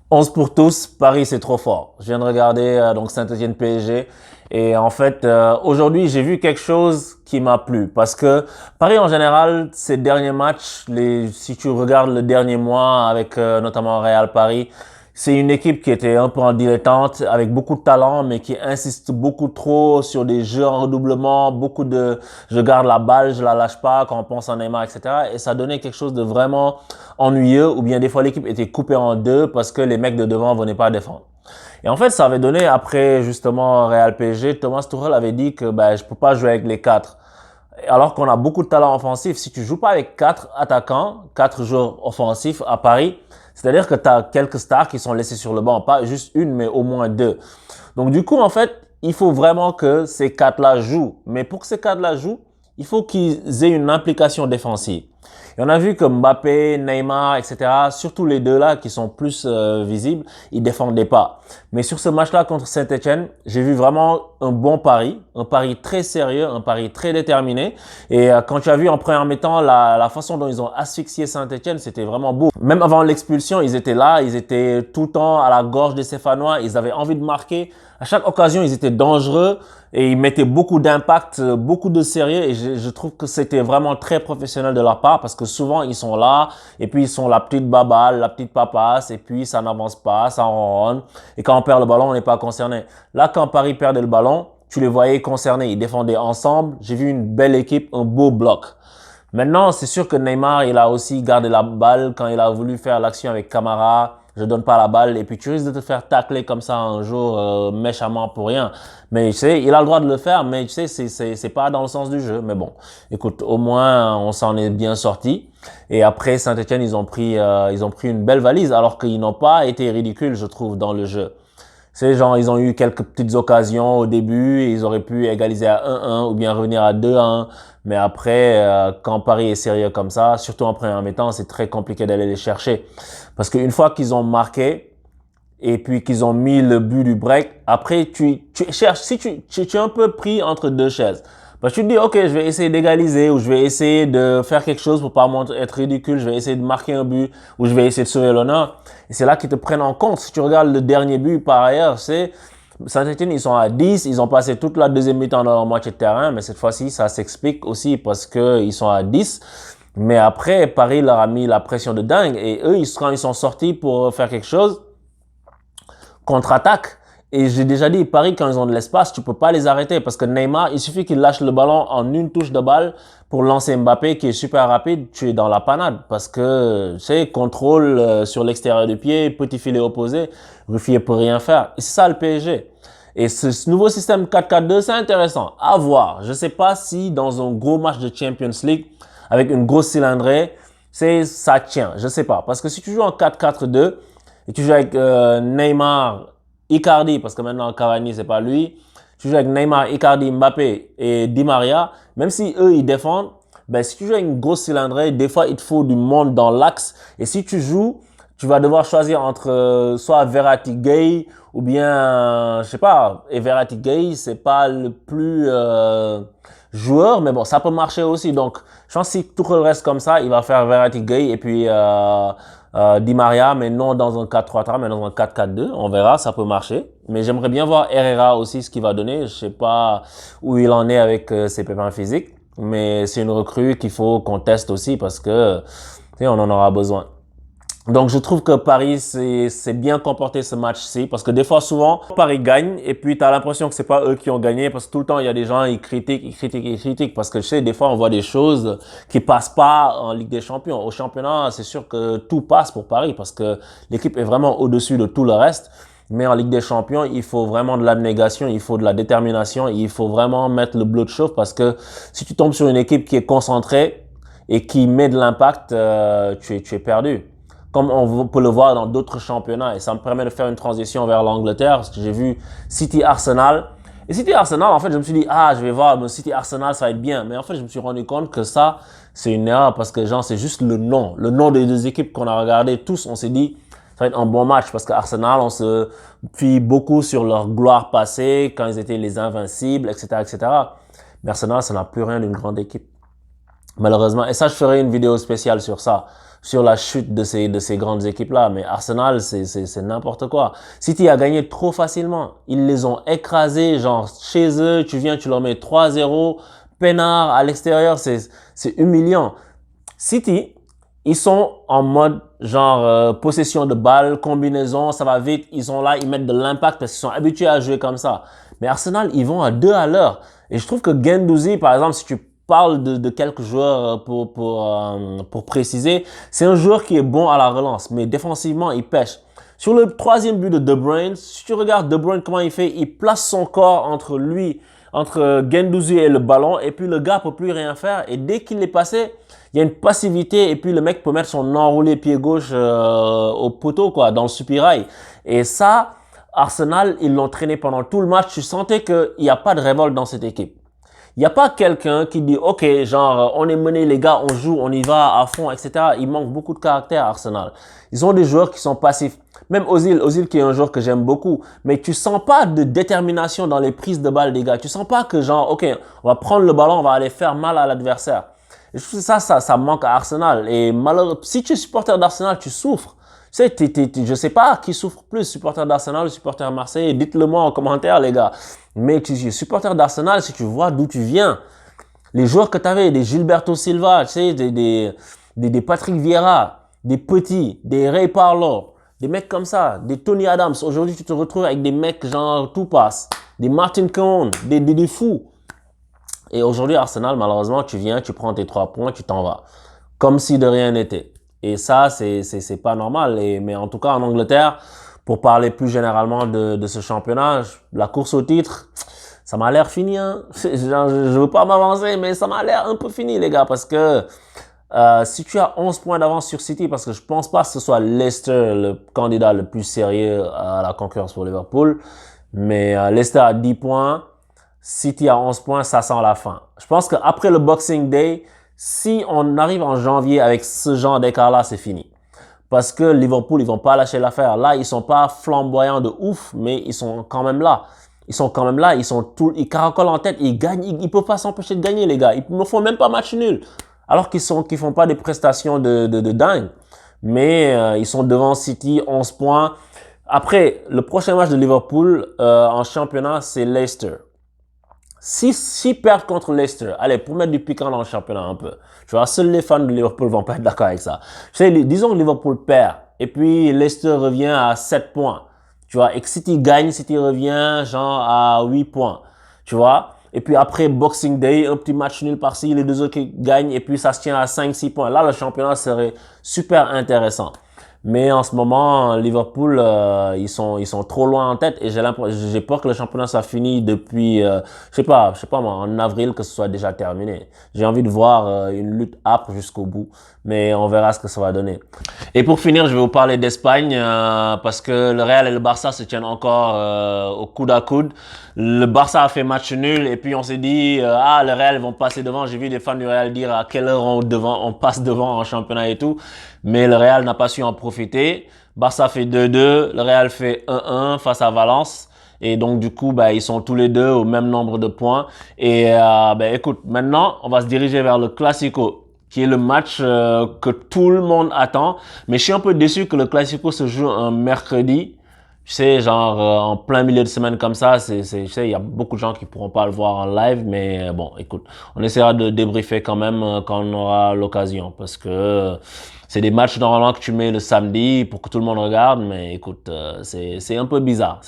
11 pour tous, Paris c'est trop fort. Je viens de regarder donc Saint-Étienne PSG et en fait aujourd'hui j'ai vu quelque chose qui m'a plu parce que Paris en général ces derniers matchs, si tu regardes le dernier mois avec notamment Real Paris, c'est une équipe qui était un peu en dilettante avec beaucoup de talent mais qui insiste beaucoup trop sur des jeux en redoublement, beaucoup de je garde la balle, je la lâche pas quand on pense à Neymar, etc. Et ça donnait quelque chose de vraiment ennuyeux ou bien des fois l'équipe était coupée en deux parce que les mecs de devant venaient pas défendre. Et en fait, ça avait donné après justement Real PSG, Thomas Tuchel avait dit que je peux pas jouer avec les quatre. Alors qu'on a beaucoup de talent offensif, si tu joues pas avec quatre attaquants, quatre joueurs offensifs à Paris, c'est-à-dire que tu as quelques stars qui sont laissés sur le banc, pas juste une mais au moins deux. Donc du coup, en fait, il faut vraiment que ces quatre-là jouent. Mais pour que ces quatre-là jouent, il faut qu'ils aient une implication défensive. Et on a vu que Mbappé, Neymar, etc., surtout les deux là qui sont plus visibles, ils défendaient pas. Mais sur ce match-là contre Saint-Étienne, j'ai vu vraiment un pari très sérieux, un pari très déterminé. Et quand tu as vu en première mi-temps la façon dont ils ont asphyxié Saint-Étienne, c'était vraiment beau. Même avant l'expulsion, ils étaient là, ils étaient tout le temps à la gorge des Stéphanois, ils avaient envie de marquer. À chaque occasion, ils étaient dangereux et ils mettaient beaucoup d'impact, beaucoup de sérieux et je trouve que c'était vraiment très professionnel de leur part parce que souvent ils sont là et puis ils sont la petite baballe, la petite papasse et puis ça n'avance pas, ça ronronne et quand on perd le ballon, on n'est pas concerné. Là, quand Paris perdait le ballon, tu les voyais concernés, ils défendaient ensemble. J'ai vu une belle équipe, un beau bloc. Maintenant, c'est sûr que Neymar, il a aussi gardé la balle quand il a voulu faire l'action avec Camara. Je donne pas la balle et puis tu risques de te faire tacler comme ça un jour méchamment pour rien. Mais tu sais, il a le droit de le faire, mais tu sais, c'est pas dans le sens du jeu. Mais bon, écoute, au moins on s'en est bien sorti. Et après Saint-Étienne, ils ont pris une belle valise alors qu'ils n'ont pas été ridicules, je trouve, dans le jeu. C'est genre, ils ont eu quelques petites occasions au début, et ils auraient pu égaliser à 1-1 ou bien revenir à 2-1. Mais après, quand Paris est sérieux comme ça, surtout en première mi-temps, c'est très compliqué d'aller les chercher. Parce qu'une fois qu'ils ont marqué, et puis qu'ils ont mis le but du break, après, tu cherches, si tu es un peu pris entre deux chaises. Parce que tu te dis, OK, je vais essayer d'égaliser ou je vais essayer de faire quelque chose pour pas être ridicule, je vais essayer de marquer un but ou je vais essayer de sauver l'honneur. Et c'est là qu'ils te prennent en compte. Si tu regardes le dernier but, par ailleurs, c'est Saint-Étienne, ils sont à 10, ils ont passé toute la deuxième mi-temps dans leur moitié de terrain, mais cette fois-ci, ça s'explique aussi parce que ils sont à 10. Mais après, Paris leur a mis la pression de dingue et eux, quand ils sont sortis pour faire quelque chose, contre-attaque. Et j'ai déjà dit, Paris, quand ils ont de l'espace, tu peux pas les arrêter parce que Neymar, il suffit qu'il lâche le ballon en une touche de balle pour lancer Mbappé qui est super rapide, tu es dans la panade parce que, tu sais, contrôle sur l'extérieur du pied, petit filet opposé, Ruffier peut rien faire. Et c'est ça le PSG. Et ce nouveau système 4-4-2, c'est intéressant à voir. Je sais pas si dans un gros match de Champions League avec une grosse cylindrée, ça tient. Je sais pas. Parce que si tu joues en 4-4-2 et tu joues avec Neymar, Icardi, parce que maintenant Cavani c'est pas lui, tu joues avec Neymar, Icardi, Mbappé et Di Maria, même si eux ils défendent, ben si tu joues avec une grosse cylindrée, des fois il te faut du monde dans l'axe et si tu joues, tu vas devoir choisir entre soit Verratti Gay ou bien je sais pas, et Verratti Gay c'est pas le plus joueur mais bon ça peut marcher aussi donc je pense que si tout le reste comme ça il va faire Verratti Gay et puis Di Maria, mais non dans un 4-3-3, mais dans un 4-4-2. On verra, ça peut marcher. Mais j'aimerais bien voir Herrera aussi ce qu'il va donner. Je sais pas où il en est avec ses pépins physiques, mais c'est une recrue qu'il faut qu'on teste aussi parce que tu sais, on en aura besoin. Donc je trouve que Paris c'est bien comporté ce match-ci parce que des fois souvent Paris gagne et puis tu as l'impression que c'est pas eux qui ont gagné parce que tout le temps il y a des gens ils critiquent parce que je sais des fois on voit des choses qui passent pas en Ligue des Champions. Au championnat, c'est sûr que tout passe pour Paris parce que l'équipe est vraiment au-dessus de tout le reste. Mais en Ligue des Champions, il faut vraiment de l'abnégation, il faut de la détermination, il faut vraiment mettre le bleu de chauffe parce que si tu tombes sur une équipe qui est concentrée et qui met de l'impact, tu es perdu comme on peut le voir dans d'autres championnats. Et ça me permet de faire une transition vers l'Angleterre, parce que j'ai vu City-Arsenal. Et City-Arsenal, en fait, je me suis dit, je vais voir, mais City-Arsenal, ça va être bien. Mais en fait, je me suis rendu compte que ça, c'est une erreur, parce que genre, c'est juste le nom. Le nom des deux équipes qu'on a regardé, tous, on s'est dit, ça va être un bon match, parce qu'Arsenal, on se fie beaucoup sur leur gloire passée, quand ils étaient les invincibles, etc., etc. Mais Arsenal, ça n'a plus rien d'une grande équipe. Malheureusement. Et ça, je ferai une vidéo spéciale sur ça. sur la chute de ces grandes équipes-là. Mais Arsenal, c'est n'importe quoi. City a gagné trop facilement. Ils les ont écrasés, genre chez eux, tu viens, tu leur mets 3-0, peinard à l'extérieur, c'est humiliant. City, ils sont en mode genre possession de balle, combinaison, ça va vite, ils sont là, ils mettent de l'impact parce qu'ils sont habitués à jouer comme ça. Mais Arsenal, ils vont à 2 à l'heure. Et je trouve que Guendouzi, par exemple, si tu parles de quelques joueurs pour préciser, c'est un joueur qui est bon à la relance, mais défensivement, il pêche. Sur le troisième but de De Bruyne, si tu regardes De Bruyne, comment il fait, il place son corps entre Guendouzi et le ballon, et puis le gars peut plus rien faire. Et dès qu'il est passé, il y a une passivité, et puis le mec peut mettre son enroulé pied gauche au poteau, quoi, dans le soupirail. Et ça, Arsenal, ils l'ont traîné pendant tout le match. Tu sentais qu'il n'y a pas de révolte dans cette équipe. Il n'y a pas quelqu'un qui dit, OK, genre, on est mené, les gars, on joue, on y va à fond, etc. Il manque beaucoup de caractère à Arsenal. Ils ont des joueurs qui sont passifs. Même Ozil qui est un joueur que j'aime beaucoup. Mais tu sens pas de détermination dans les prises de balles des gars. Tu sens pas que genre, OK, on va prendre le ballon, on va aller faire mal à l'adversaire. Et je trouve que ça manque à Arsenal. Et malheureusement, si tu es supporter d'Arsenal, tu souffres. Tu sais, je sais pas qui souffre plus, supporter d'Arsenal ou supporter Marseille. Dites-le moi en commentaire, les gars. Mais tu es supporter d'Arsenal si tu vois d'où tu viens. Les joueurs que tu avais, des Gilberto Silva, tu sais, des Patrick Vieira, des Petits, des Ray Parlour, des mecs comme ça, des Tony Adams. Aujourd'hui, tu te retrouves avec des mecs genre tout passe, des Martin Keown, des fous. Et aujourd'hui, Arsenal, malheureusement, tu viens, tu prends tes 3 points, tu t'en vas. Comme si de rien n'était. Et ça, c'est pas normal. Mais en tout cas, en Angleterre, pour parler plus généralement de ce championnat, la course au titre, ça m'a l'air fini. Hein. Je veux pas m'avancer, mais ça m'a l'air un peu fini, les gars, parce que si tu as 11 points d'avance sur City, parce que je pense pas que ce soit Leicester le candidat le plus sérieux à la concurrence pour Liverpool, mais Leicester a 10 points, City a 11 points, ça sent la fin. Je pense qu'après le Boxing Day, si on arrive en janvier avec ce genre d'écart-là, c'est fini. Parce que Liverpool, ils vont pas lâcher l'affaire. Là, ils sont pas flamboyants de ouf, mais ils sont quand même là. Ils caracolent en tête, ils gagnent, ils peuvent pas s'empêcher de gagner, les gars. Ils ne font même pas match nul. Alors qu'ils font pas des prestations de dingue. Mais ils sont devant City, 11 points. Après, le prochain match de Liverpool en championnat, c'est Leicester. Si perdent contre Leicester, allez, pour mettre du piquant dans le championnat un peu, tu vois, seuls les fans de Liverpool vont pas être d'accord avec ça. Tu sais, disons que Liverpool perd, et puis Leicester revient à 7 points, tu vois, et que City gagne, City revient genre à 8 points, tu vois. Et puis après Boxing Day, un petit match nul par-ci, les deux autres qui gagnent, et puis ça se tient à 5-6 points. Là, le championnat serait super intéressant. Mais en ce moment, Liverpool, ils sont trop loin en tête et j'ai peur que le championnat soit fini depuis, je sais pas moi, en avril que ce soit déjà terminé. J'ai envie de voir une lutte âpre jusqu'au bout, mais on verra ce que ça va donner. Et pour finir, je vais vous parler d'Espagne parce que le Real et le Barça se tiennent encore au coude à coude. Le Barça a fait match nul et puis on s'est dit le Real ils vont passer devant. J'ai vu des fans du Real dire à quelle heure on passe devant en championnat et tout. Mais le Real n'a pas su en profiter. Barça fait 2-2, le Real fait 1-1 face à Valence. Et donc du coup, ils sont tous les deux au même nombre de points. Et écoute, maintenant, on va se diriger vers le Classico, qui est le match que tout le monde attend. Mais je suis un peu déçu que le Classico se joue un mercredi. Tu sais, genre en plein milieu de semaine comme ça, je sais, il y a beaucoup de gens qui pourront pas le voir en live, mais bon, écoute, on essaiera de débriefer quand même quand on aura l'occasion, parce que c'est des matchs normalement que tu mets le samedi pour que tout le monde regarde, mais écoute, c'est un peu bizarre,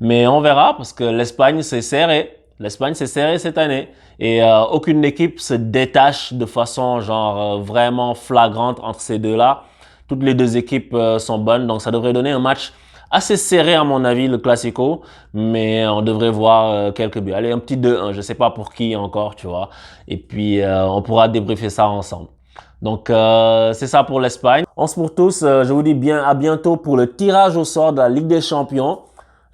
mais on verra parce que l'Espagne c'est serré. L'Espagne c'est serré cette année et aucune équipe se détache de façon genre vraiment flagrante entre ces deux-là. Toutes les deux équipes sont bonnes, donc ça devrait donner un match assez serré à mon avis, le Classico, mais on devrait voir quelques buts. Allez, un petit 2-1, je sais pas pour qui encore, tu vois. Et puis, on pourra débriefer ça ensemble. Donc, c'est ça pour l'Espagne. On se pour tous, je vous dis bien à bientôt pour le tirage au sort de la Ligue des Champions.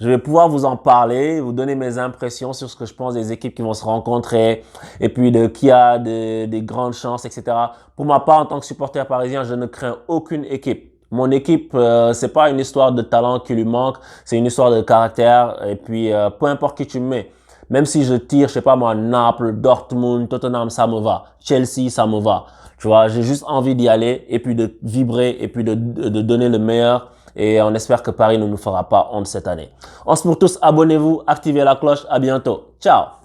Je vais pouvoir vous en parler, vous donner mes impressions sur ce que je pense des équipes qui vont se rencontrer et puis de qui a des grandes chances, etc. Pour ma part, en tant que supporter parisien, je ne crains aucune équipe. Mon équipe, c'est pas une histoire de talent qui lui manque, c'est une histoire de caractère. Et puis, peu importe qui tu mets, Même si je tire, je sais pas moi, Naples, Dortmund, Tottenham, ça me va. Chelsea, ça me va. Tu vois, j'ai juste envie d'y aller et puis de vibrer et puis de donner le meilleur. Et on espère que Paris ne nous fera pas honte cette année. On se pour tous, abonnez-vous, activez la cloche. À bientôt. Ciao!